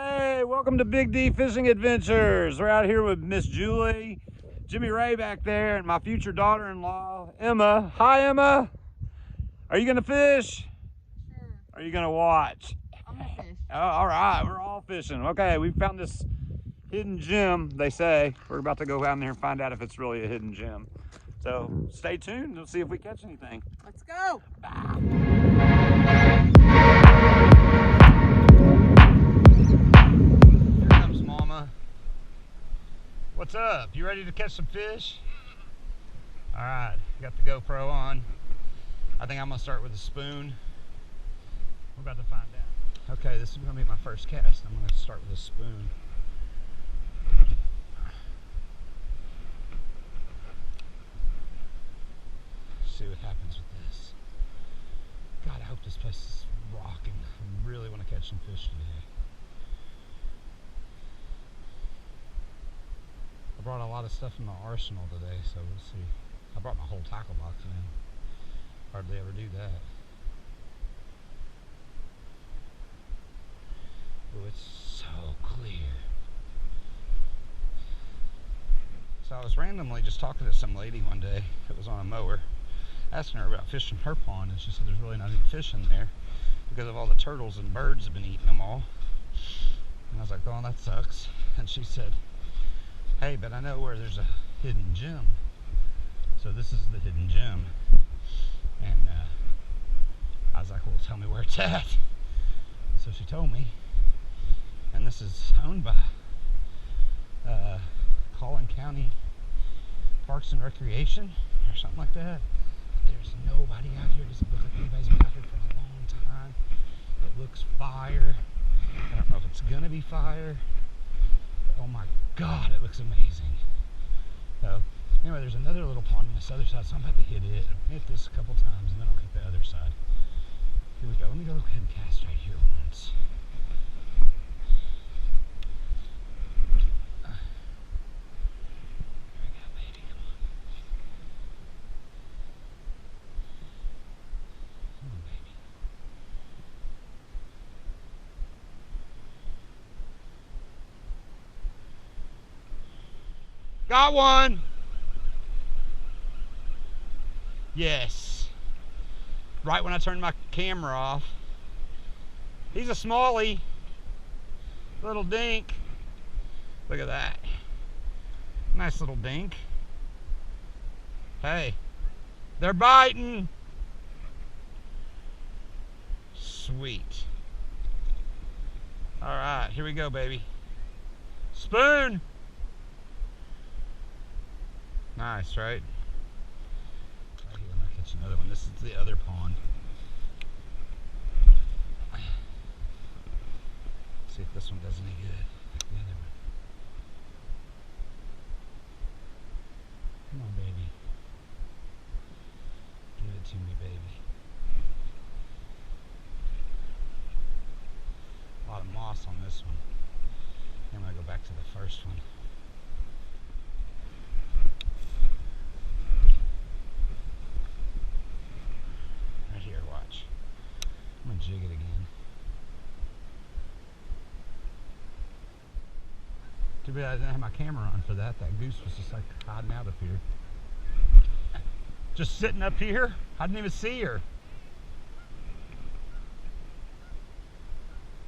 Hey, welcome to Big D Fishing Adventures. We're out here with Miss Julie, Jimmy Ray back there, and my future daughter-in-law, Emma. Hi, Emma. Are you gonna fish? Sure. Are you gonna watch? I'm gonna fish. Oh, all right, we're all fishing. Okay, we found this hidden gem, they say. We're about to go down there and find out if it's really a hidden gem. So stay tuned, we'll see if we catch anything. Let's go. Here comes Mama. What's up? You ready to catch some fish? All right, got the GoPro on. I think I'm gonna start with a spoon. We're about to find out. Okay, this is gonna be my first cast. I'm gonna start with a spoon. See what happens with this. God, I hope this place is rocking. I really want to catch some fish today. I brought a lot of stuff in my arsenal today, so we'll see. I brought my whole tackle box in. Hardly ever do that. Oh, it's so clear. So I was randomly just talking to some lady one day that was on a mower, asking her about fishing her pond, and she said there's really not any fish in there because of all the turtles and birds have been eating them all. And I was like, oh, that sucks. And she said, hey, but I know where there's a hidden gem. So this is the hidden gem. And I was like, well, tell me where it's at. So she told me. And this is owned by Collin County Parks and Recreation or something like that. There's nobody out here. It doesn't look like anybody's been out here for a long time. It looks fire. I don't know if it's gonna be fire. Oh my God, it looks amazing. So anyway, there's another little pond on this other side, so I'm about to hit it. I'll hit this a couple times and then I'll hit the other side. Here we go. Let me go ahead and cast right here once. Got one. Yes. Right when I turned my camera off. He's a smallie. Little dink. Look at that. Nice little dink. Hey, they're biting. Sweet. All right, here we go, baby. Spoon. Nice, right? Right here, I'm gonna catch another one. This is the other pond. See if this one does any good. The other one. Come on, baby. Give it to me, baby. A lot of moss on this one. I'm gonna go back to the first one. Jig it again. Too bad I didn't have my camera on for that. That goose was just like hiding out up here. Just sitting up here. I didn't even see her.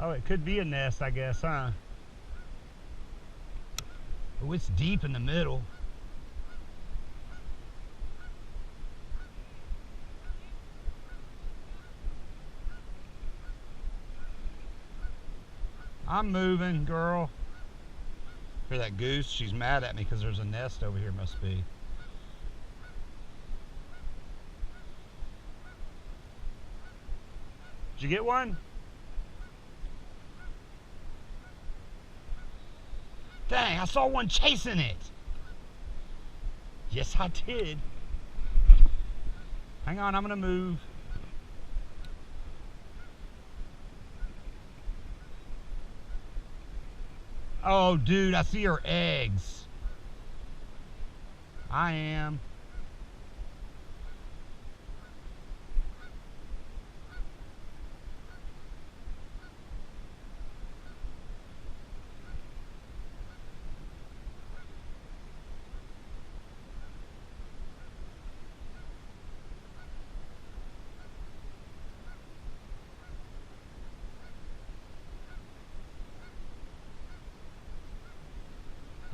Oh, it could be a nest, I guess, huh? Oh, it's deep in the middle. I'm moving, girl. Hear that goose? She's mad at me because there's a nest over here, must be. Did you get one? Dang, I saw one chasing it. Yes, I did. Hang on, I'm gonna move. Oh, dude, I see her eggs. I am.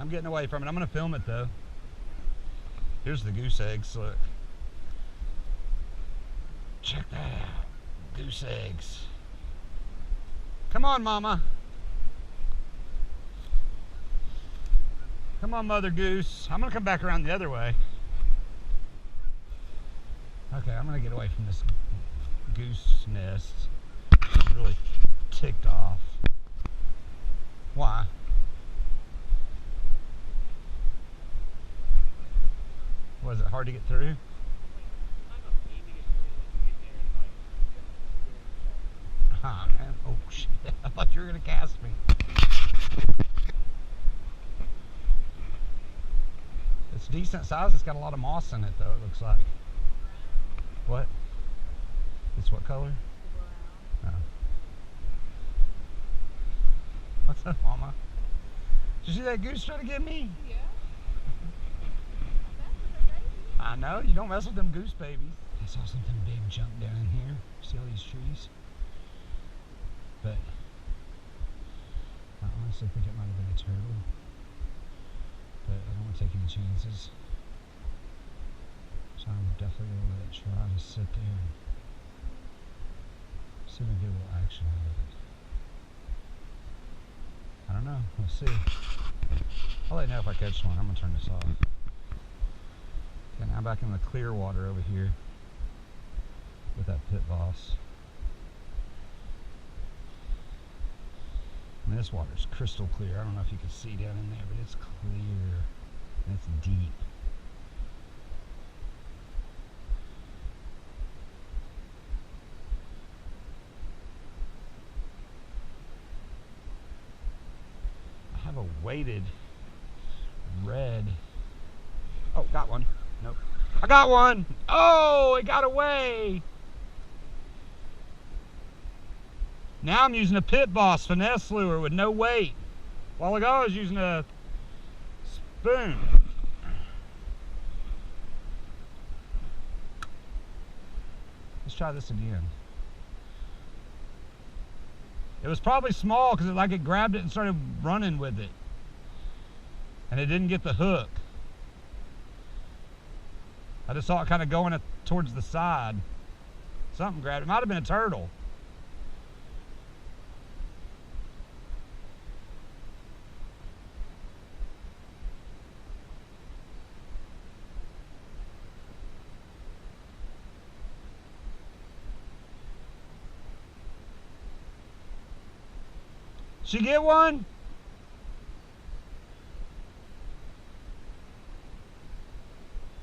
I'm getting away from it. I'm going to film it though. Here's the goose eggs. Look. Check that out. Goose eggs. Come on, Mama. Come on, Mother Goose. I'm going to come back around the other way. Okay, I'm going to get away from this goose nest. She's really ticked off. Why? Was it hard to get through? Oh, man. Oh, shit. I thought you were going to cast me. It's decent size. It's got a lot of moss in it, though, it looks like. What? It's what color? Oh. What's up, Mama? Did you see that goose try to get me? Yeah. I know. You don't mess with them goose babies. I saw something big jump down in here. See all these trees? But I honestly think it might have been a turtle. But I don't want to take any chances. So I'm definitely going to let it try to sit there and see if I can get a little action out of it. I don't know. We'll see. I'll let you know if I catch one. I'm going to turn this off. Okay, now I'm back in the clear water over here with that pit boss. I mean, this water's crystal clear. I don't know if you can see down in there, but it's clear and it's deep. I have a weighted red. Oh, got one. Nope. I got one. Oh, it got away. Now I'm using a pit boss finesse lure with no weight. A while ago I was using a spoon. Let's try this again. It was probably small because it grabbed it and started running with it. And it didn't get the hook. I just saw it kind of going towards the side. Something grabbed it. It might have been a turtle. She get one?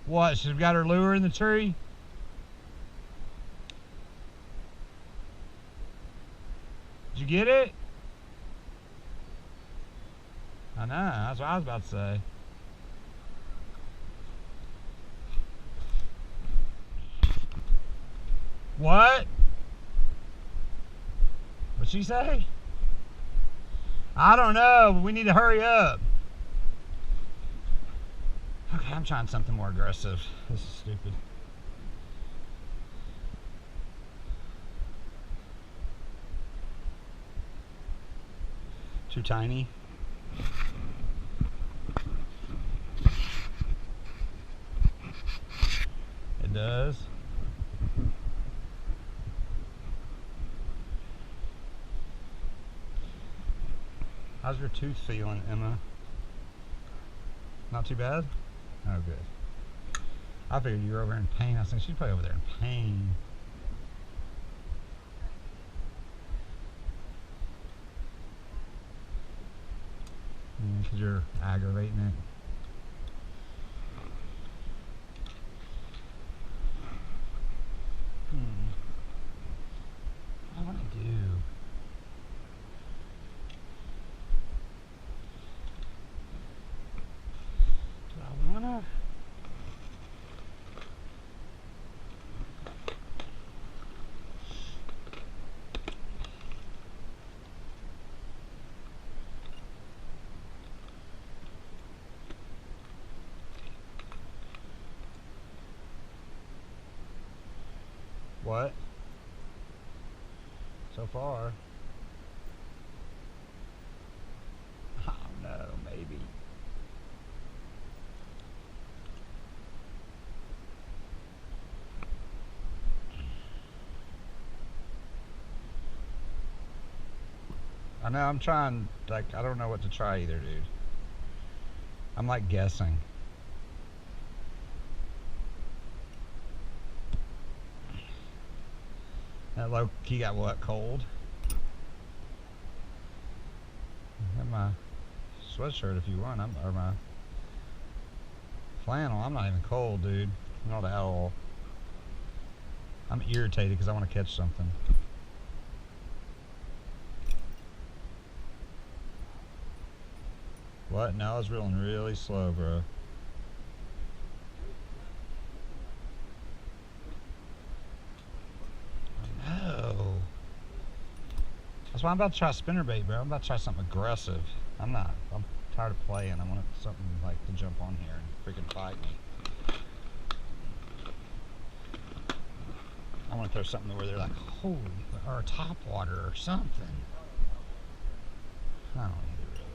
What? She's got her lure in the tree? Did you get it? I know, that's what I was about to say. What? What'd she say? I don't know, but we need to hurry up. Okay, I'm trying something more aggressive. This is stupid. Too tiny. It does. How's your tooth feeling, Emma? Not too bad? Oh, good. I figured you were over in pain. I was thinking she's probably over there in pain. Yeah, because you're aggravating it. What do I want to do? What? So far. I don't know, maybe. I know, I'm trying, like, I don't know what to try either, dude. I'm like guessing. That low key got what, cold? I have my sweatshirt if you want, or my flannel. I'm not even cold, dude. Not at all. I'm irritated because I want to catch something. What? No, I was reeling really slow, bro. No. That's why I'm about to try spinnerbait, bro. I'm about to try something aggressive. I'm tired of playing. I want something like to jump on here and freaking fight me. I want to throw something where they're like, holy, or top water or something. I don't either, really.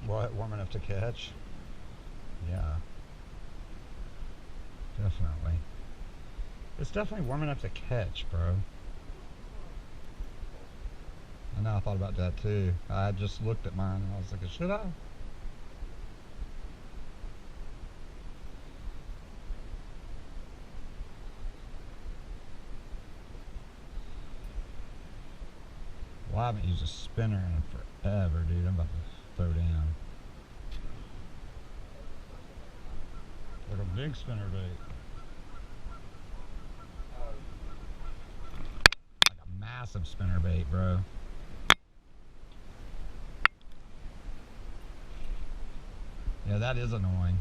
What? Warm enough to catch? Yeah. Definitely. It's definitely warm enough to catch, bro. I know, I thought about that too. I just looked at mine and I was like, should I? Well, I haven't used a spinner in forever, dude. I'm about to throw down. Like a big spinner bait. Like a massive spinner bait, bro. Yeah, that is annoying.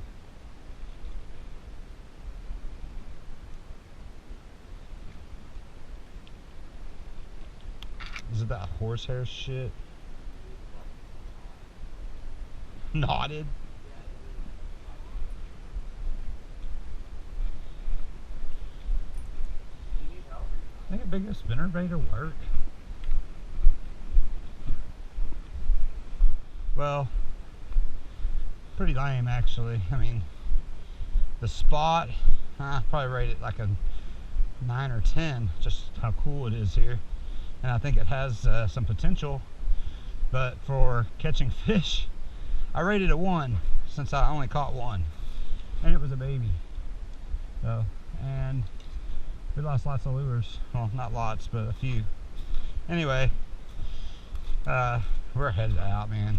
Is it that horsehair shit? Knotted? I think a bigger spinner bait will work. Well, pretty lame actually. I mean, the spot, I probably rate it like a 9 or 10, just how cool it is here. And I think it has some potential, but for catching fish, I rated it 1 since I only caught one, and it was a baby. So, and we lost lots of lures. Well, not lots, but a few. Anyway, we're headed out, man.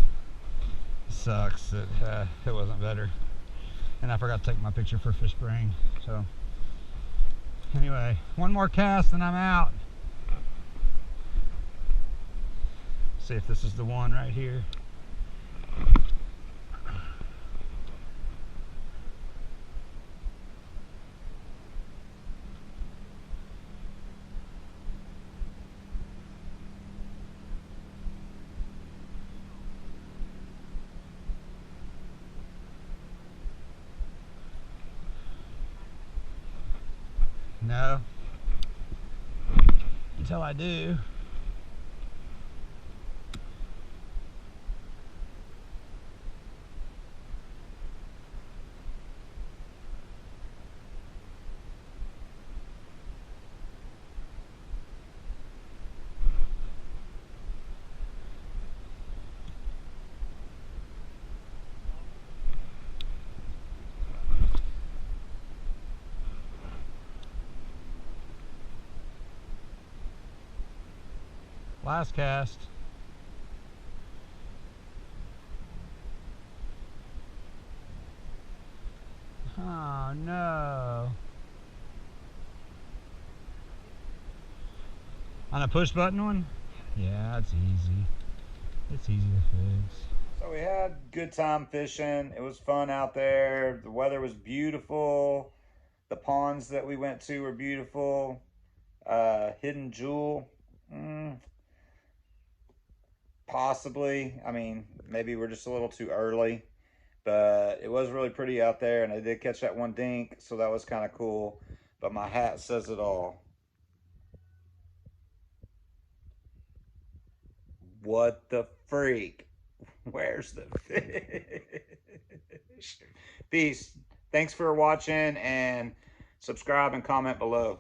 It sucks that it wasn't better, and I forgot to take my picture for fish brain. So, anyway, one more cast and I'm out. See if this is the one right here. No, until I do. Last cast. Oh no. On a push button one? Yeah, it's easy. It's easy to fix. So we had good time fishing. It was fun out there. The weather was beautiful. The ponds that we went to were beautiful. Hidden Jewel. Possibly. I mean, maybe we're just a little too early. But it was really pretty out there, and I did catch that one dink, so that was kind of cool. But my hat says it all. What the freak? Where's the fish? Peace. Thanks for watching, and subscribe and comment below.